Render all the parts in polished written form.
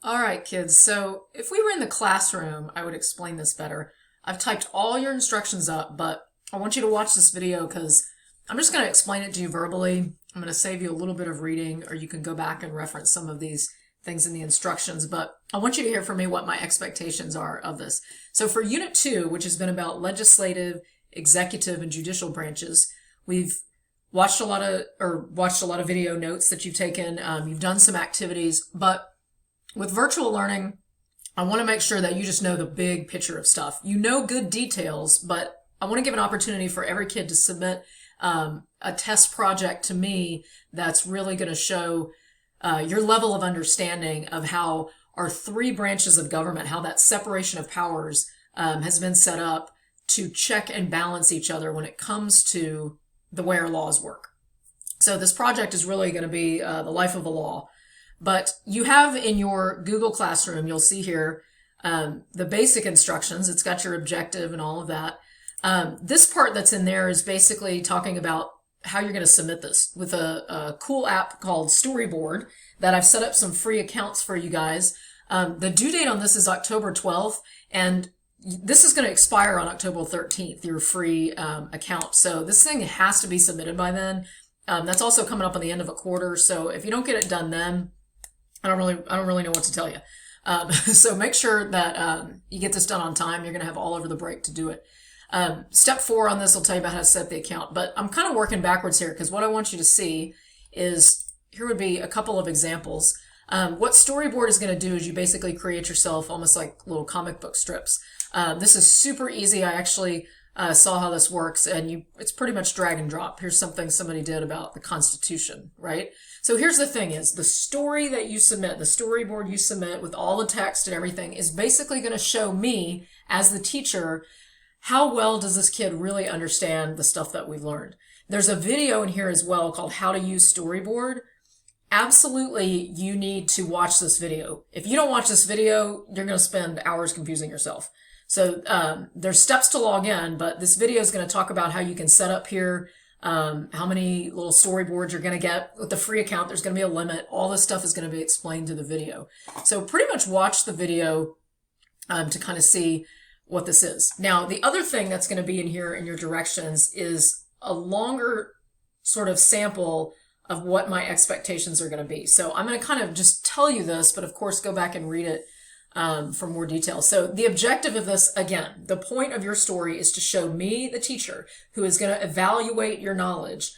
All right, kids. So if we were in the classroom, I would explain this better. I've typed all your instructions up, but I want you to watch this video because I'm just going to explain it to you verbally. I'm going to save you a little bit of reading, or you can go back and reference some of these things in the instructions, but I want you to hear from me what my expectations are of this. So for Unit 2, which has been about legislative, executive, and judicial branches, we've watched a lot of video notes that you've taken. You've done some activities, but with virtual learning, I want to make sure that you just know the big picture of stuff. You know good details, but I want to give an opportunity for every kid to submit a test project to me that's really going to show your level of understanding of how our three branches of government, how that separation of powers has been set up to check and balance each other when it comes to the way our laws work. So this project is really going to be the life of the law. But you have in your Google Classroom, you'll see here, the basic instructions. It's got your objective and all of that. This part that's in there is basically talking about how you're going to submit this with a cool app called Storyboard that I've set up some free accounts for you guys. The due date on this is October 12th, and this is going to expire on October 13th, your free account. So this thing has to be submitted by then. That's also coming up on the end of a quarter. So if you don't get it done then, I don't really know what to tell you. So make sure that you get this done on time. You're going to have all over the break to do it. Step 4 on this will tell you about how to set the account, but I'm kind of working backwards here because what I want you to see is, here would be a couple of examples. What Storyboard is going to do is you basically create yourself almost like little comic book strips. This is super easy. I actually saw how this works, and it's pretty much drag and drop. Here's something somebody did about the Constitution, right? So here's the thing is, the story that you submit, the storyboard you submit with all the text and everything is basically going to show me, as the teacher, how well does this kid really understand the stuff that we've learned. There's a video in here as well called How to Use Storyboard. Absolutely, you need to watch this video. If you don't watch this video, you're going to spend hours confusing yourself. So there's steps to log in, but this video is going to talk about how you can set up here, how many little storyboards you're going to get. With the free account, there's going to be a limit. All this stuff is going to be explained to the video. So pretty much watch the video to kind of see what this is. Now, the other thing that's going to be in here in your directions is a longer sort of sample of what my expectations are going to be. So I'm going to kind of just tell you this, but of course go back and read it for more details. So the objective of this, again, the point of your story is to show me, the teacher, who is going to evaluate your knowledge,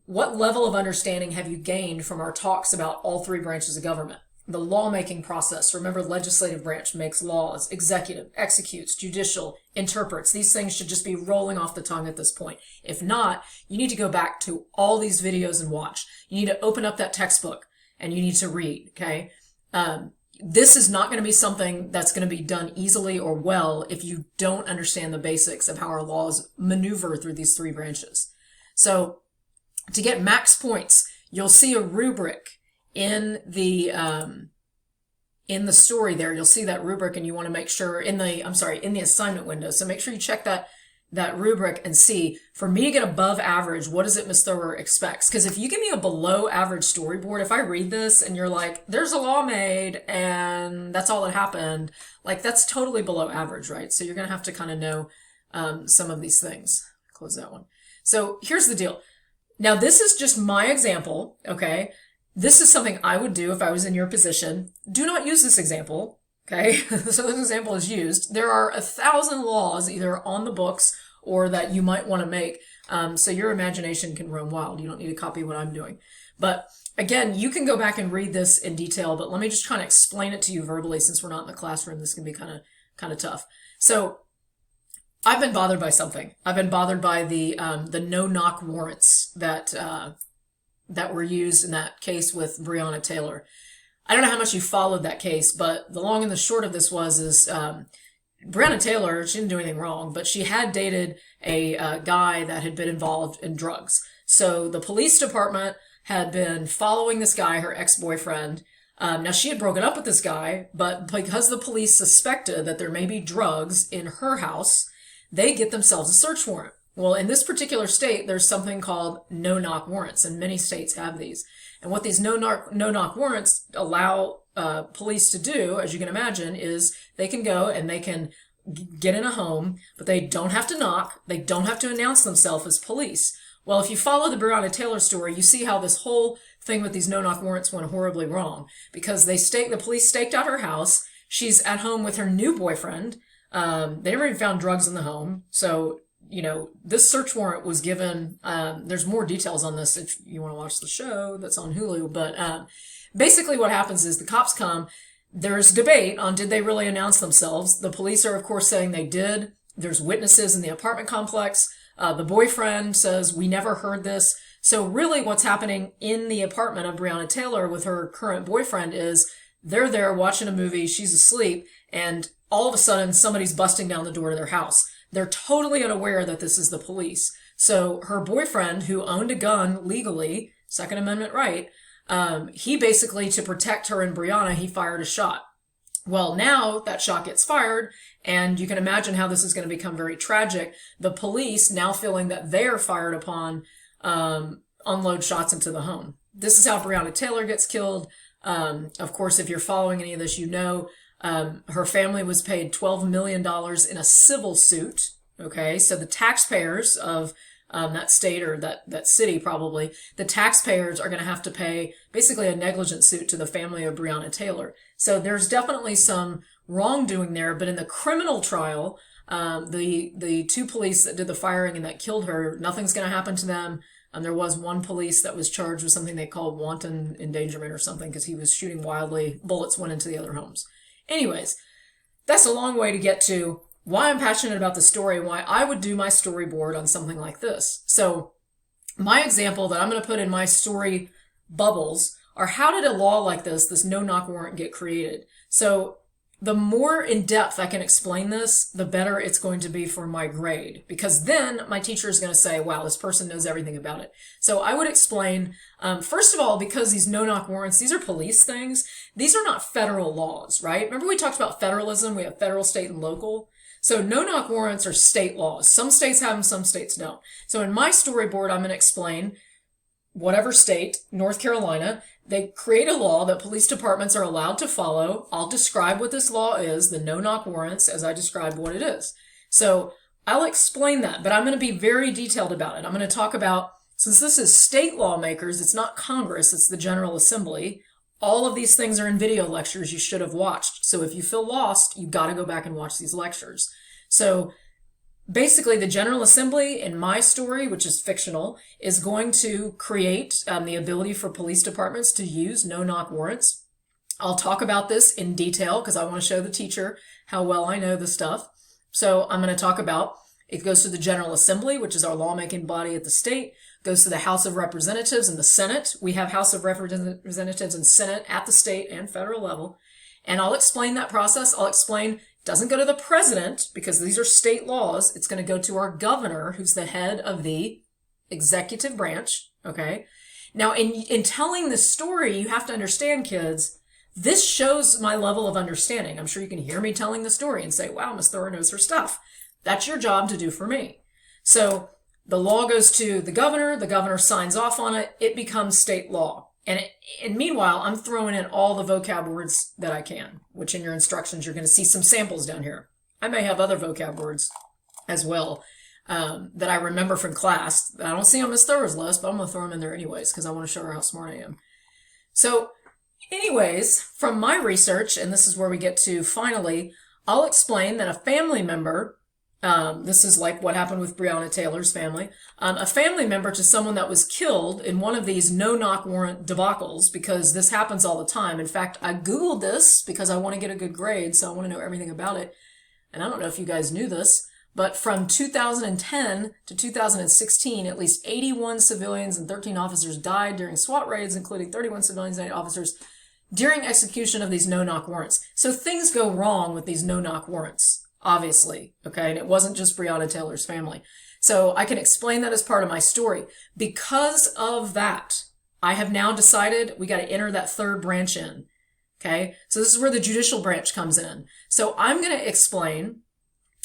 what level of understanding have you gained from our talks about all three branches of government. The lawmaking process. Remember, legislative branch makes laws, executive executes, judicial interprets. These things should just be rolling off the tongue at this point. If not, you need to go back to all these videos and watch. You need to open up that textbook and you need to read, okay? This is not going to be something that's going to be done easily or well if you don't understand the basics of how our laws maneuver through these three branches. So to get max points, you'll see a rubric in the story there. You'll see that rubric, and you want to make sure in the assignment window. So make sure you check that rubric and see, for me to get above average, what is it Ms. Thrower expects? Because if you give me a below average storyboard, if I read this and you're like, there's a law made and that's all that happened, like that's totally below average, right? So you're going to have to kind of know some of these things. Close that one. So here's the deal. Now this is just my example, okay? This is something I would do if I was in your position. Do not use this example, okay? So this example is used. There are 1,000 laws either on the books or that you might want to make. So your imagination can run wild. You don't need to copy what I'm doing. But again, you can go back and read this in detail, but let me just kind of explain it to you verbally since we're not in the classroom. This can be kind of tough. So I've been bothered by something. I've been bothered by the no-knock warrants that were used in that case with Breonna Taylor. I don't know how much you followed that case, but the long and the short of this is Breonna Taylor, she didn't do anything wrong, but she had dated a guy that had been involved in drugs. So the police department had been following this guy, her ex-boyfriend. Now she had broken up with this guy, but because the police suspected that there may be drugs in her house, they get themselves a search warrant. Well, in this particular state, there's something called no-knock warrants, and many states have these. And what these no-knock warrants allow police to do, as you can imagine, is they can go and they can get in a home, but they don't have to knock. They don't have to announce themselves as police. Well, if you follow the Breonna Taylor story, you see how this whole thing with these no-knock warrants went horribly wrong, because the police staked out her house. She's at home with her new boyfriend. They never even found drugs in the home. So, this search warrant was given. There's more details on this if you want to watch the show that's on Hulu. But basically what happens is the cops come. There's debate on did they really announce themselves. The police are, of course, saying they did. There's witnesses in the apartment complex. The boyfriend says, we never heard this. So really what's happening in the apartment of Breonna Taylor with her current boyfriend is they're there watching a movie, she's asleep, and all of a sudden somebody's busting down the door to their house. They're totally unaware that this is the police. So her boyfriend, who owned a gun legally, Second Amendment right, he basically, to protect her and Breonna, he fired a shot. Well, now that shot gets fired, and you can imagine how this is going to become very tragic. The police, now feeling that they're fired upon, unload shots into the home. This is how Breonna Taylor gets killed. Of course, if you're following any of this, her family was paid $12 million in a civil suit. Okay, so the taxpayers of that state or that city, probably, the taxpayers are going to have to pay basically a negligence suit to the family of Breonna Taylor. So there's definitely some wrongdoing there, but in the criminal trial, the two police that did the firing and that killed her, nothing's going to happen to them. There was one police that was charged with something they called wanton endangerment or something because he was shooting wildly. Bullets went into the other homes. Anyways, that's a long way to get to why I'm passionate about the story and why I would do my storyboard on something like this. So my example that I'm going to put in my story bubbles are how did a law like this no-knock warrant get created? So the more in depth I can explain this, the better it's going to be for my grade, because then my teacher is going to say, wow, this person knows everything about it. So I would explain, first of all, because these no-knock warrants, these are police things. These are not federal laws, right? Remember we talked about federalism? We have federal, state, and local. So no-knock warrants are state laws. Some states have them, some states don't. So in my storyboard, I'm going to explain whatever state, North Carolina, they create a law that police departments are allowed to follow. I'll describe what this law is, the no-knock warrants, as I describe what it is. So I'll explain that, but I'm going to be very detailed about it. I'm going to talk about, since this is state lawmakers, it's not Congress, it's the General Assembly. All of these things are in video lectures you should have watched. So if you feel lost, you got to go back and watch these lectures. So basically, the General Assembly, in my story, which is fictional, is going to create the ability for police departments to use no-knock warrants. I'll talk about this in detail because I want to show the teacher how well I know the stuff. So I'm going to talk about, it goes to the General Assembly, which is our lawmaking body at the state, goes to the House of Representatives and the Senate. We have House of Representatives and Senate at the state and federal level. And I'll explain that process. I'll explain doesn't go to the president because these are state laws. It's going to go to our governor, who's the head of the executive branch. Okay. Now, in telling this story, you have to understand, kids, this shows my level of understanding. I'm sure you can hear me telling the story and say, wow, Miss Thurr knows her stuff. That's your job to do for me. So the law goes to the governor signs off on it, it becomes state law. And meanwhile, I'm throwing in all the vocab words that I can, which in your instructions, you're going to see some samples down here. I may have other vocab words as well that I remember from class. I don't see on Miss Thurr's list, but I'm going to throw them in there anyways because I want to show her how smart I am. So anyways, from my research, and this is where we get to finally, I'll explain that a family member, this is like what happened with Breonna Taylor's family, a family member to someone that was killed in one of these no-knock warrant debacles, because this happens all the time. In fact, I Googled this because I want to get a good grade, so I want to know everything about it. And I don't know if you guys knew this, but from 2010 to 2016, at least 81 civilians and 13 officers died during SWAT raids, including 31 civilians and 8 officers, during execution of these no-knock warrants. So things go wrong with these no-knock warrants. Obviously, okay? And it wasn't just Breonna Taylor's family. So I can explain that as part of my story. Because of that, I have now decided we got to enter that third branch in, okay? So this is where the judicial branch comes in. So I'm going to explain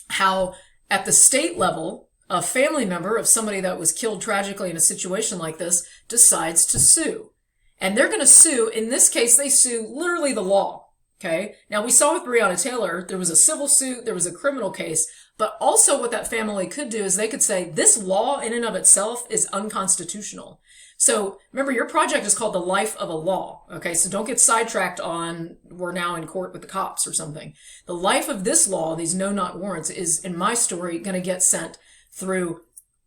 how at the state level, a family member of somebody that was killed tragically in a situation like this decides to sue. And they're going to sue. In this case, they sue literally the law. Okay. Now we saw with Breonna Taylor, there was a civil suit, there was a criminal case, but also what that family could do is they could say this law in and of itself is unconstitutional. So remember, your project is called The Life of a Law. Okay. So don't get sidetracked on we're now in court with the cops or something. The life of this law, these no-knock warrants, is in my story going to get sent through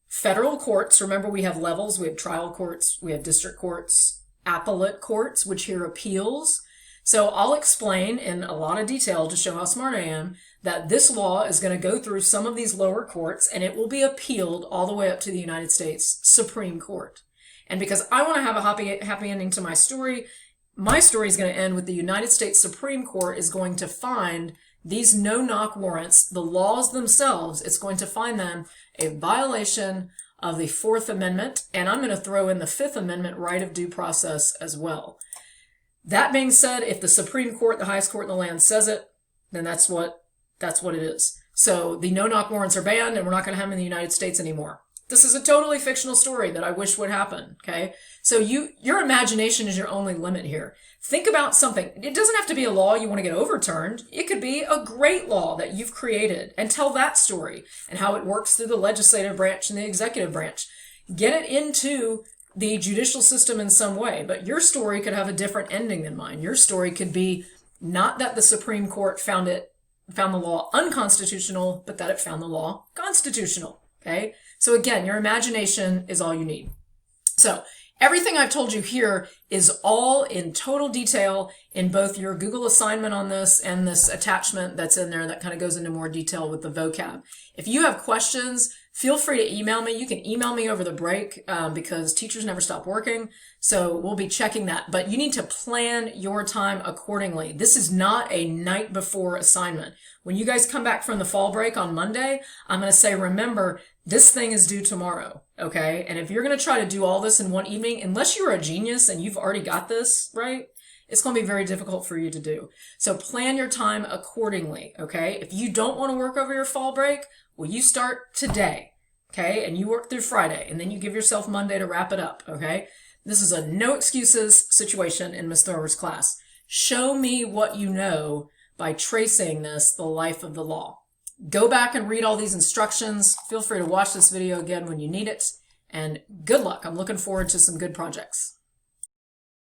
federal courts. Remember, we have levels. We have trial courts. We have district courts, appellate courts, which hear appeals. So I'll explain in a lot of detail to show how smart I am that this law is going to go through some of these lower courts and it will be appealed all the way up to the United States Supreme Court. And because I want to have a happy ending to my story is going to end with the United States Supreme Court is going to find these no-knock warrants, the laws themselves, it's going to find them a violation of the Fourth Amendment. And I'm going to throw in the Fifth Amendment right of due process as well. That being said, if the Supreme Court, the highest court in the land, says it, then that's what it is. So the no-knock warrants are banned and we're not going to have them in the United States anymore. This is a totally fictional story that I wish would happen, okay? So your imagination is your only limit here. Think about something. It doesn't have to be a law you want to get overturned. It could be a great law that you've created, and tell that story and how it works through the legislative branch and the executive branch. Get it into the judicial system in some way, but your story could have a different ending than mine. Your story could be not that the Supreme Court found the law unconstitutional, but that it found the law constitutional, okay? So again, your imagination is all you need. So everything I've told you here is all in total detail in both your Google assignment on this and this attachment that's in there that kind of goes into more detail with the vocab. If you have questions, feel free to email me. You can email me over the break because teachers never stop working. So we'll be checking that. But you need to plan your time accordingly. This is not a night before assignment. When you guys come back from the fall break on Monday, I'm going to say, remember, this thing is due tomorrow, okay? And if you're going to try to do all this in one evening, unless you're a genius and you've already got this, right, it's going to be very difficult for you to do. So plan your time accordingly, okay? If you don't want to work over your fall break, well, you start today, okay? And you work through Friday, and then you give yourself Monday to wrap it up, okay? This is a no excuses situation in Ms. Thrower's class. Show me what you know by tracing this, the life of the law. Go back and read all these instructions. Feel free to watch this video again when you need it. And good luck. I'm looking forward to some good projects.